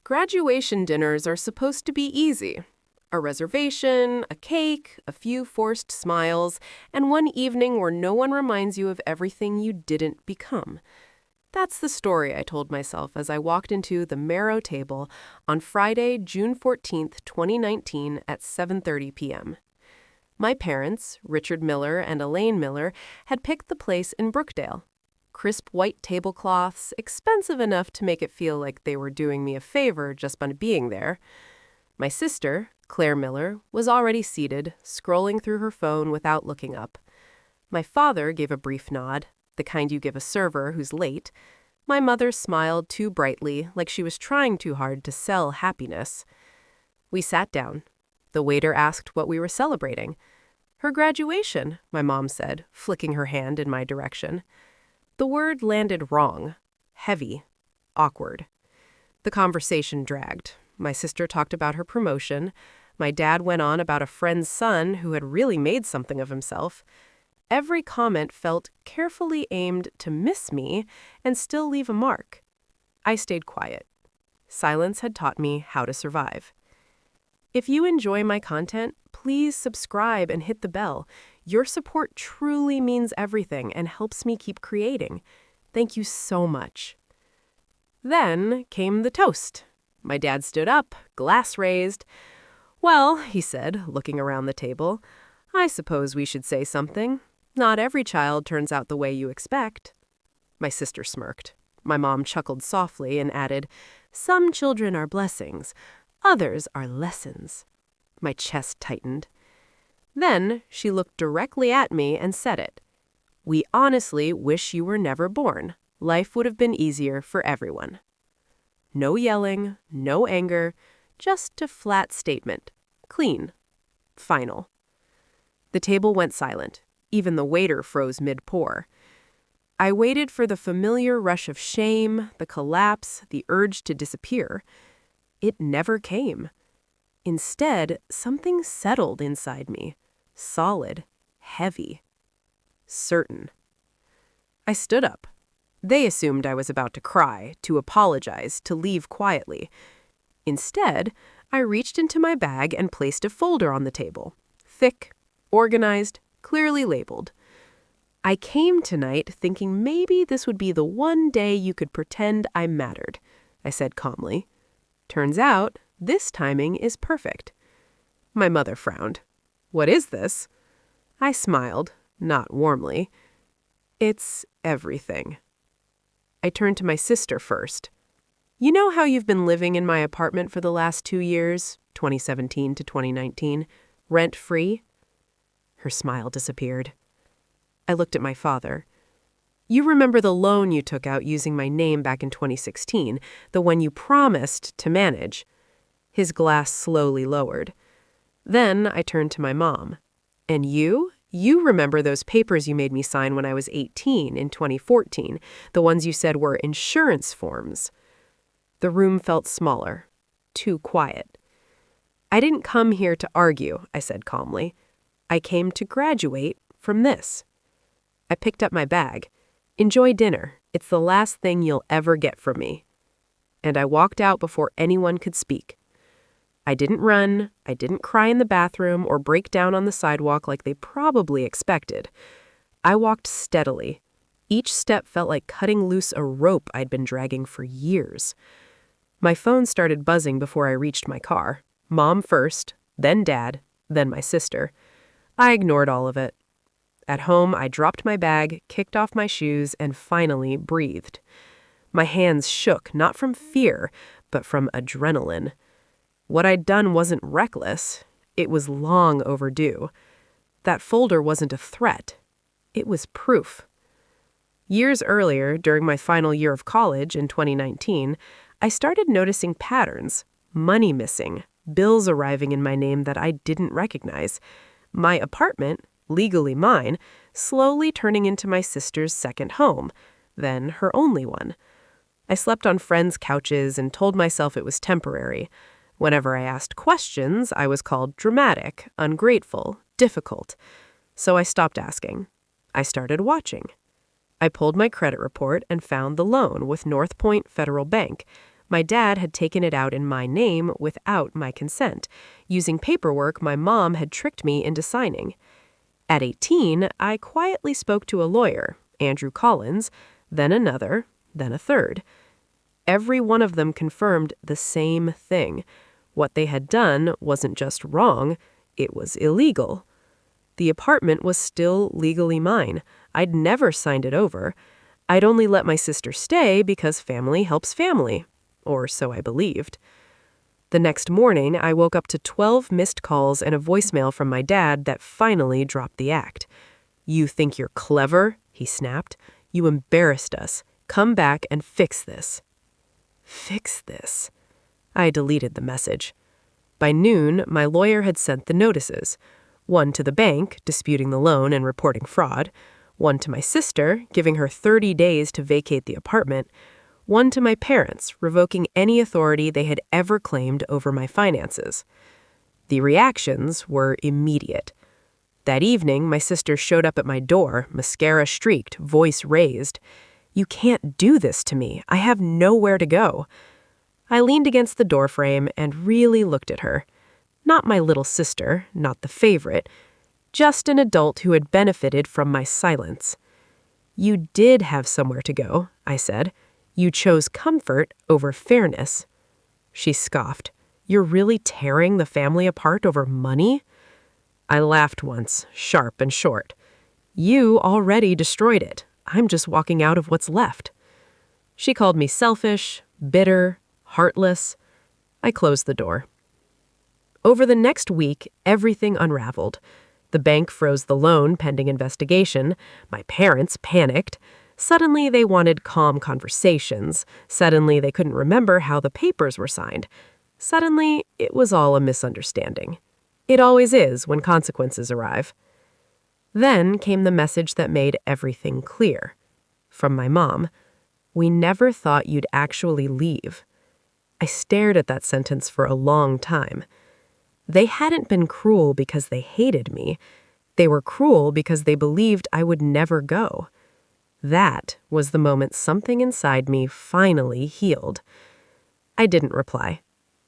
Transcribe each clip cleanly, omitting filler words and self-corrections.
Graduation dinners are supposed to be easy. A reservation, a cake, a few forced smiles, and one evening where no one reminds you of everything you didn't become. That's the story I told myself as I walked into the Marrow table on Friday, June 14th, 2019 at 7:30 p.m. My parents, Richard Miller and Elaine Miller, had picked the place in Brookdale. Crisp white tablecloths, expensive enough to make it feel like they were doing me a favor just by being there. My sister, Claire Miller, was already seated, scrolling through her phone without looking up. My father gave a brief nod, the kind you give a server who's late. My mother smiled too brightly, like she was trying too hard to sell happiness. We sat down. The waiter asked what we were celebrating. Her graduation, my mom said, flicking her hand in my direction. The word landed wrong, heavy, awkward. The conversation dragged. My sister talked about her promotion. My dad went on about a friend's son who had really made something of himself. Every comment felt carefully aimed to miss me and still leave a mark. I stayed quiet. Silence had taught me how to survive. If you enjoy my content, please subscribe and hit the bell. Your support truly means everything and helps me keep creating. Thank you so much. Then came the toast. My dad stood up, glass raised. Well, he said, looking around the table, I suppose we should say something. Not every child turns out the way you expect. My sister smirked. My mom chuckled softly and added, Some children are blessings. Others are lessons. My chest tightened. Then she looked directly at me and said it. We honestly wish you were never born. Life would have been easier for everyone. No yelling, no anger, just a flat statement. Clean. Final. The table went silent. Even the waiter froze mid-pour. I waited for the familiar rush of shame, the collapse, the urge to disappear. It never came. Instead, something settled inside me. Solid, heavy, certain. I stood up. They assumed I was about to cry, to apologize, to leave quietly. Instead, I reached into my bag and placed a folder on the table. Thick, organized, clearly labeled. I came tonight thinking maybe this would be the one day you could pretend I mattered, I said calmly. Turns out, this timing is perfect. My mother frowned. What is this? I smiled, not warmly. It's everything. I turned to my sister first. You know how you've been living in my apartment for the last 2 years, 2017 to 2019, rent-free? Her smile disappeared. I looked at my father. You remember the loan you took out using my name back in 2016, the one you promised to manage. His glass slowly lowered. Then I turned to my mom. And you? You remember those papers you made me sign when I was 18 in 2014, the ones you said were insurance forms. The room felt smaller, too quiet. I didn't come here to argue, I said calmly. I came to graduate from this. I picked up my bag. Enjoy dinner. It's the last thing you'll ever get from me. And I walked out before anyone could speak. I didn't run, I didn't cry in the bathroom or break down on the sidewalk like they probably expected. I walked steadily. Each step felt like cutting loose a rope I'd been dragging for years. My phone started buzzing before I reached my car. Mom first, then Dad, then my sister. I ignored all of it. At home, I dropped my bag, kicked off my shoes, and finally breathed. My hands shook, not from fear, but from adrenaline. What I'd done wasn't reckless. It was long overdue. That folder wasn't a threat. It was proof. Years earlier, during my final year of college in 2019, I started noticing patterns. Money missing, bills arriving in my name that I didn't recognize. My apartment, legally mine, slowly turning into my sister's second home, then her only one. I slept on friends' couches and told myself it was temporary. Whenever I asked questions, I was called dramatic, ungrateful, difficult. So I stopped asking. I started watching. I pulled my credit report and found the loan with North Point Federal Bank, My dad had taken it out in my name without my consent, using paperwork my mom had tricked me into signing. At 18, I quietly spoke to a lawyer, Andrew Collins, then another, then a third. Every one of them confirmed the same thing. What they had done wasn't just wrong, it was illegal. The apartment was still legally mine. I'd never signed it over. I'd only let my sister stay because family helps family, or so I believed. The next morning, I woke up to 12 missed calls and a voicemail from my dad that finally dropped the act. "You think you're clever?" he snapped. "You embarrassed us. Come back and fix this." Fix this. I deleted the message. By noon, my lawyer had sent the notices. One to the bank, disputing the loan and reporting fraud. One to my sister, giving her 30 days to vacate the apartment. One to my parents, revoking any authority they had ever claimed over my finances. The reactions were immediate. That evening, my sister showed up at my door, mascara streaked, voice raised. "You can't do this to me. I have nowhere to go." I leaned against the doorframe and really looked at her. Not my little sister, not the favorite, just an adult who had benefited from my silence. "You did have somewhere to go," I said. "You chose comfort over fairness." She scoffed. "You're really tearing the family apart over money?" I laughed once, sharp and short. "You already destroyed it. I'm just walking out of what's left." She called me selfish, bitter, heartless. I closed the door. Over the next week, everything unraveled. The bank froze the loan pending investigation. My parents panicked. Suddenly, they wanted calm conversations. Suddenly, they couldn't remember how the papers were signed. Suddenly, it was all a misunderstanding. It always is when consequences arrive. Then came the message that made everything clear. From my mom, "We never thought you'd actually leave." I stared at that sentence for a long time. They hadn't been cruel because they hated me. They were cruel because they believed I would never go. That was the moment something inside me finally healed. I didn't reply.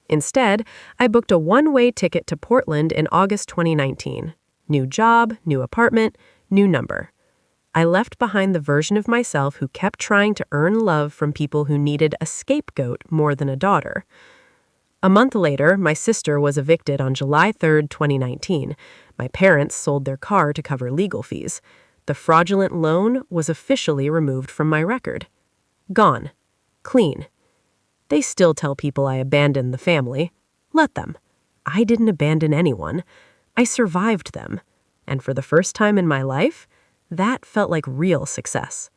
Instead, I booked a one-way ticket to Portland in August 2019. New job, new apartment, new number. I left behind the version of myself who kept trying to earn love from people who needed a scapegoat more than a daughter. A month later, my sister was evicted on July 3rd, 2019. My parents sold their car to cover legal fees. The fraudulent loan was officially removed from my record. Gone. Clean. They still tell people I abandoned the family. Let them. I didn't abandon anyone. I survived them. And for the first time in my life, that felt like real success.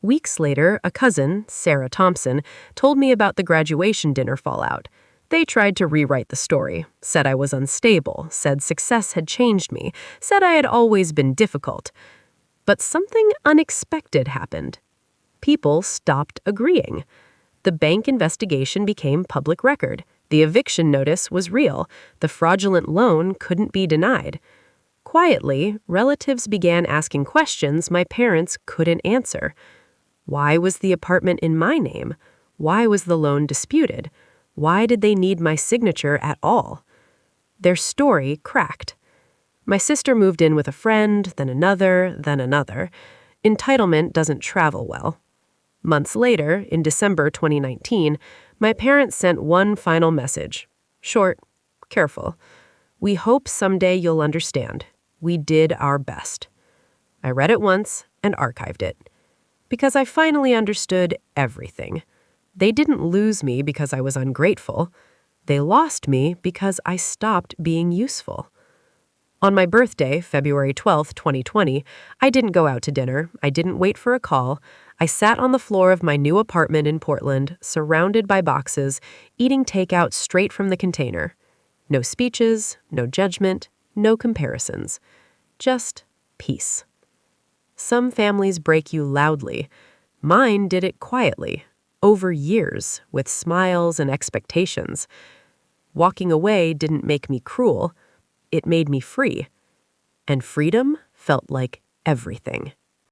Weeks later, a cousin, Sarah Thompson, told me about the graduation dinner fallout. They tried to rewrite the story, said I was unstable, said success had changed me, said I had always been difficult. But something unexpected happened. People stopped agreeing. The bank investigation became public record. The eviction notice was real. The fraudulent loan couldn't be denied. Quietly, relatives began asking questions my parents couldn't answer. Why was the apartment in my name? Why was the loan disputed? Why did they need my signature at all? Their story cracked. My sister moved in with a friend, then another, then another. Entitlement doesn't travel well. Months later, in December 2019, my parents sent one final message. Short, careful. "We hope someday you'll understand. We did our best." I read it once and archived it. Because I finally understood everything. They didn't lose me because I was ungrateful. They lost me because I stopped being useful. On my birthday, February 12th, 2020, I didn't go out to dinner. I didn't wait for a call. I sat on the floor of my new apartment in Portland, surrounded by boxes, eating takeout straight from the container. No speeches, no judgment, no comparisons. Just peace. Some families break you loudly. Mine did it quietly, over years, with smiles and expectations. Walking away didn't make me cruel. It made me free. And freedom felt like everything.